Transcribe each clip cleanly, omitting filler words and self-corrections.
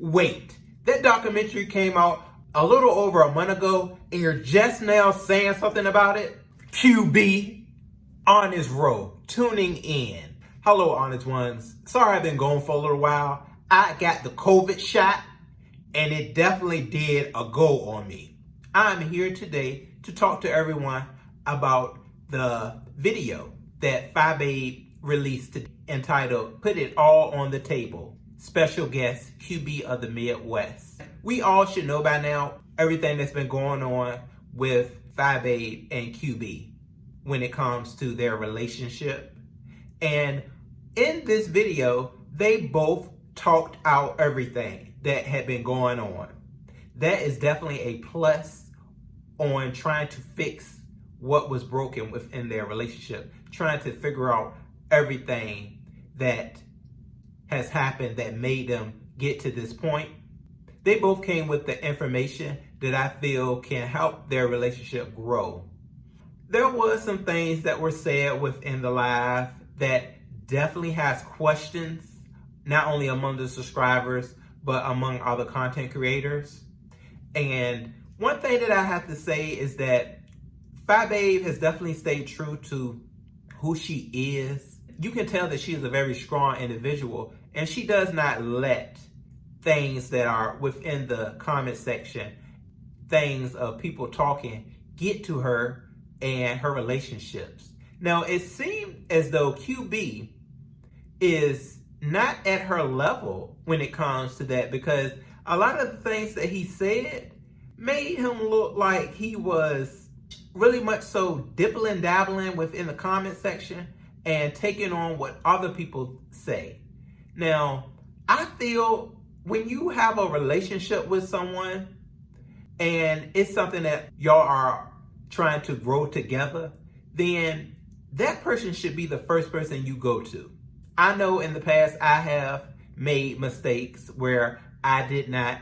Wait, that documentary came out a little over a month ago and you're just now saying something about it? QB, Honest Row, tuning in. Hello, Honest Ones. Sorry I've been gone for a little while. I got the COVID shot and it definitely did a go on me. I'm here today to talk to everyone about the video that Fyebabe released entitled Put It All on the Table. Special guest QB of the Midwest. We all should know by now everything that's been going on with Fyebabe and QB when it comes to their relationship. And in this video, they both talked out everything that had been going on. That is definitely a plus on trying to fix what was broken within their relationship, trying to figure out everything that has happened that made them get to this point. They both came with the information that I feel can help their relationship grow. There was some things that were said within the live that definitely has questions, not only among the subscribers, but among other content creators. And one thing that I have to say is that Fyebabe has definitely stayed true to who she is. You can tell that she is a very strong individual, and she does not let things that are within the comment section, things of people talking, get to her and her relationships. Now, it seemed as though QB is not at her level when it comes to that, because a lot of the things that he said made him look like he was really much so dibbling dabbling within the comment section and taking on what other people say. Now, I feel when you have a relationship with someone and it's something that y'all are trying to grow together, then that person should be the first person you go to. I know in the past I have made mistakes where I did not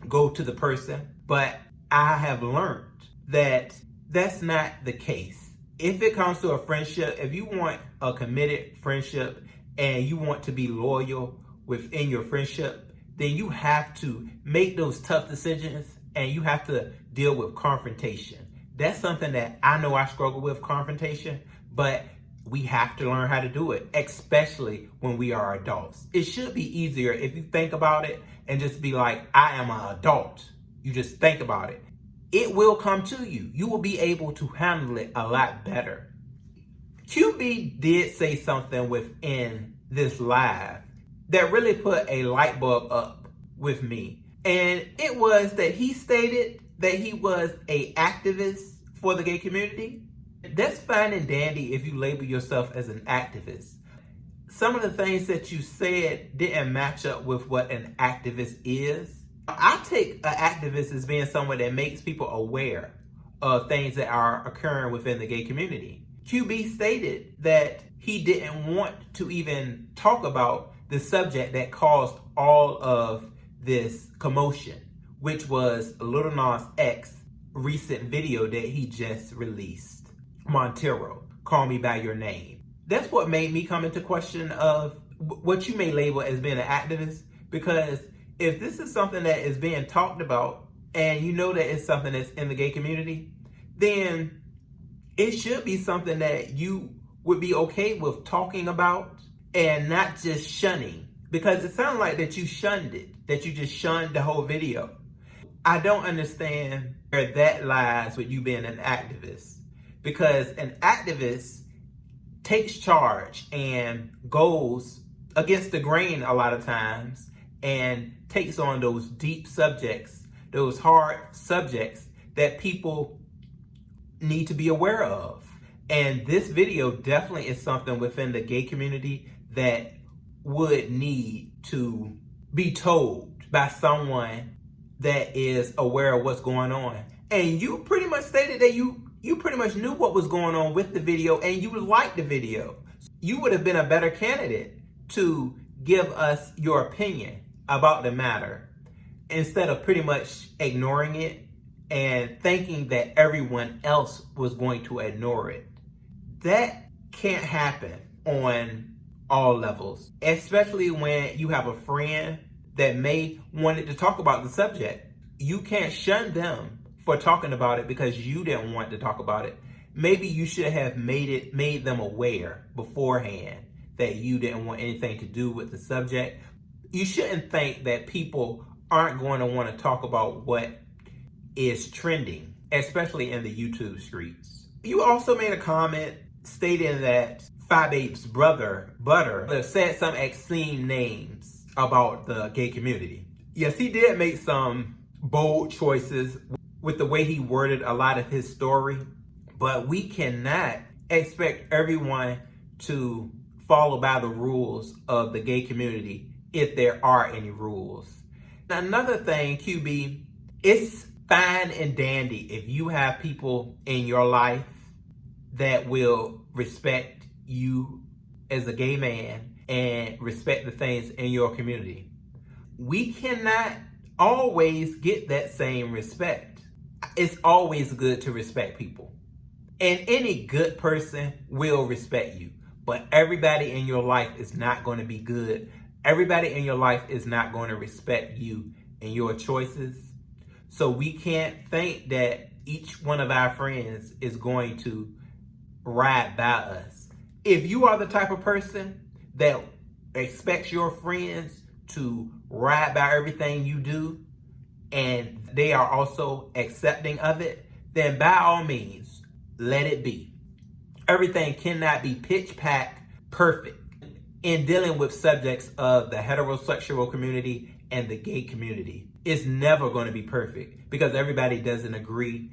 go to the person, but I have learned that that's not the case. If it comes to a friendship, if you want a committed friendship and you want to be loyal within your friendship, then you have to make those tough decisions and you have to deal with confrontation. That's something that I know I struggle with, confrontation, but we have to learn how to do it, especially when we are adults. It should be easier if you think about it and just be like, I am an adult. You just think about it. It will come to you. You will be able to handle it a lot better. QB did say something within this live that really put a light bulb up with me. And it was that he stated that he was an activist for the gay community. That's fine and dandy if you label yourself as an activist. Some of the things that you said didn't match up with what an activist is. I take an activist as being someone that makes people aware of things that are occurring within the gay community. QB stated that he didn't want to even talk about the subject that caused all of this commotion, which was Lil Nas X's recent video that he just released. Montero, Call Me By Your Name. That's what made me come into question of what you may label as being an activist, because if this is something that is being talked about and you know that it's something that's in the gay community, then it should be something that you would be okay with talking about and not just shunning, because it sounds like that you shunned it, that you just shunned the whole video. I don't understand where that lies with you being an activist, because an activist takes charge and goes against the grain a lot of times and takes on those deep subjects, those hard subjects that people need to be aware of. And this video definitely is something within the gay community that would need to be told by someone that is aware of what's going on. And you pretty much stated that you pretty much knew what was going on with the video and you liked the video. You would have been a better candidate to give us your opinion about the matter instead of pretty much ignoring it and thinking that everyone else was going to ignore it. That can't happen on all levels, especially when you have a friend that may wanted to talk about the subject. You can't shun them for talking about it because you didn't want to talk about it. Maybe you should have made them aware beforehand that you didn't want anything to do with the subject. You shouldn't think that people aren't going to want to talk about what is trending, especially in the YouTube streets. You also made a comment stating that Fyebabe's brother, Butter, said some obscene names about the gay community. Yes, he did make some bold choices with the way he worded a lot of his story, but we cannot expect everyone to follow by the rules of the gay community if there are any rules. Another thing, QB, it's fine and dandy if you have people in your life that will respect you as a gay man and respect the things in your community. We cannot always get that same respect. It's always good to respect people. And any good person will respect you. But everybody in your life is not going to be good. Everybody in your life is not going to respect you and your choices. So we can't think that each one of our friends is going to ride by us. If you are the type of person that expects your friends to ride by everything you do and they are also accepting of it, then by all means, let it be. Everything cannot be pitch-packed perfect in dealing with subjects of the heterosexual community and the gay community. It's never going to be perfect because everybody doesn't agree.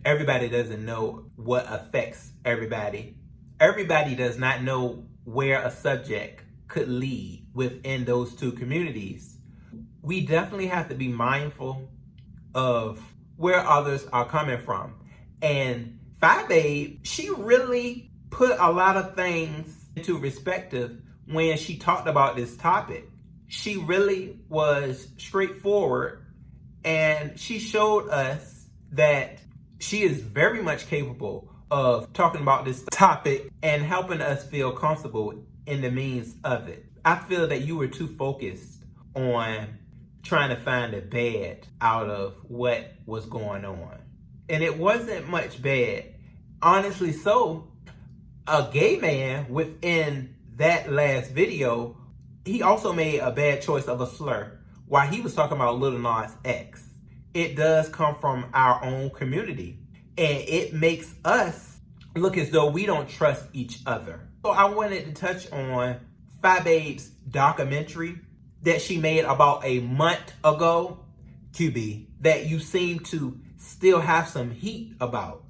Everybody doesn't know what affects everybody. Everybody does not know where a subject could lead within those two communities. We definitely have to be mindful of where others are coming from. And Fyebabe, she really put a lot of things into perspective when she talked about this topic. She really was straightforward and she showed us that she is very much capable of talking about this topic and helping us feel comfortable in the means of it. I feel that you were too focused on trying to find the bad out of what was going on. And it wasn't much bad. Honestly, so a gay man within that last video, he also made a bad choice of a slur while he was talking about Lil Nas X. It does come from our own community and it makes us look as though we don't trust each other. So I wanted to touch on Fyebabe's documentary that she made about a month ago, QB, that you seem to still have some heat about.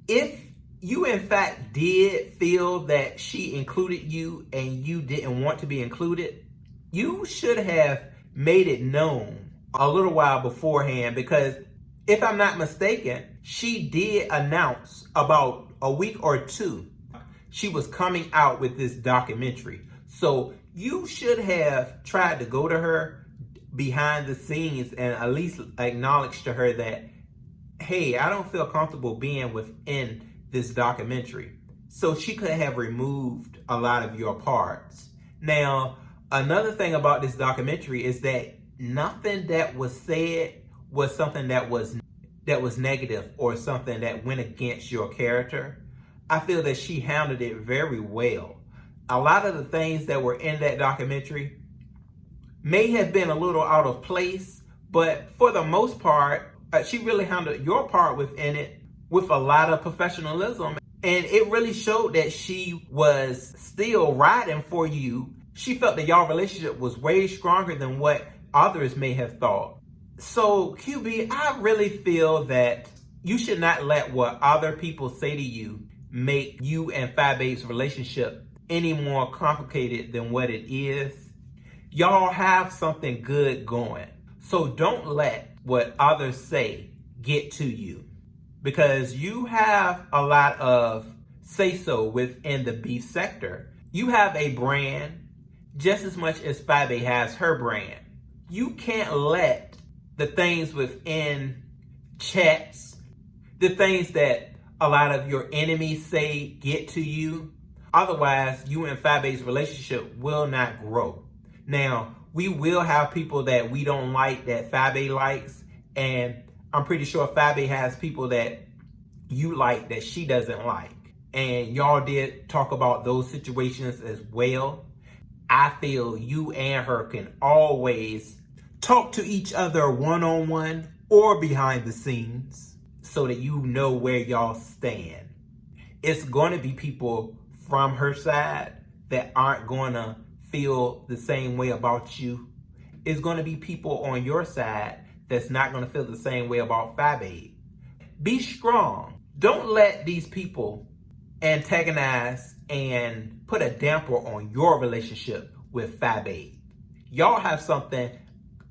If you in fact did feel that she included you and you didn't want to be included, you should have made it known a little while beforehand, because if I'm not mistaken, she did announce about a week or two she was coming out with this documentary. So you should have tried to go to her behind the scenes and at least acknowledge to her that, hey, I don't feel comfortable being within this documentary. So she could have removed a lot of your parts. Now, another thing about this documentary is that nothing that was said was something that was negative or something that went against your character. I feel that she handled it very well. A lot of the things that were in that documentary may have been a little out of place, but for the most part, she really handled your part within it with a lot of professionalism. And it really showed that she was still riding for you. She felt that y'all relationship was way stronger than what others may have thought. So QB, I really feel that you should not let what other people say to you make you and Fyebabe's relationship any more complicated than what it is. Y'all have something good going. So don't let what others say get to you, because you have a lot of say-so within the beef sector. You have a brand just as much as Fyebabe has her brand. You can't let the things within chats, the things that a lot of your enemies say get to you. Otherwise, you and Fyebabe's relationship will not grow. Now, We will have people that we don't like that Fyebabe likes, and I'm pretty sure Fyebabe has people that you like that she doesn't like. And y'all did talk about those situations as well. I feel you and her can always talk to each other one-on-one or behind the scenes so that you know where y'all stand. It's going to be people from her side that aren't going to feel the same way about you. It's going to be people on your side that's not going to feel the same way about Fyebabe. Be strong. Don't let these people antagonize and put a damper on your relationship with Fyebabe. Y'all have something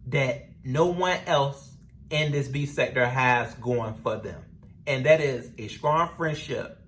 that no one else in this B sector has going for them, and that is a strong friendship.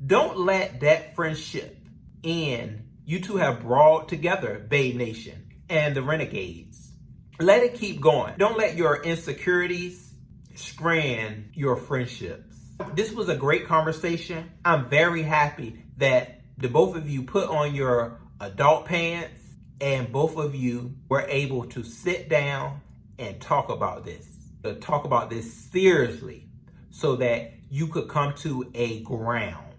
Don't let that friendship end. You two have brought together Babe Nation and the Renegades. Let it keep going. Don't let your insecurities strand your friendships. This was a great conversation. I'm very happy that the both of you put on your adult pants and both of you were able to sit down and talk about this. To talk about this seriously so that you could come to a ground.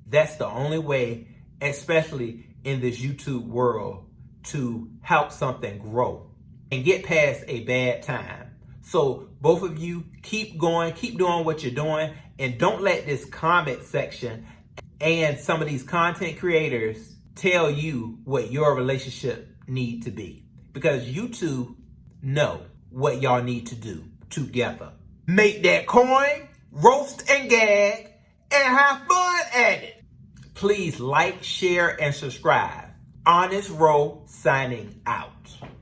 That's the only way, especially in this YouTube world, to help something grow and get past a bad time. So both of you keep going, keep doing what you're doing, and don't let this comment section and some of these content creators tell you what your relationship need to be. Because you two know what y'all need to do together. Make that coin, roast and gag, and have fun at it. Please like, share, and subscribe. Honest Row signing out.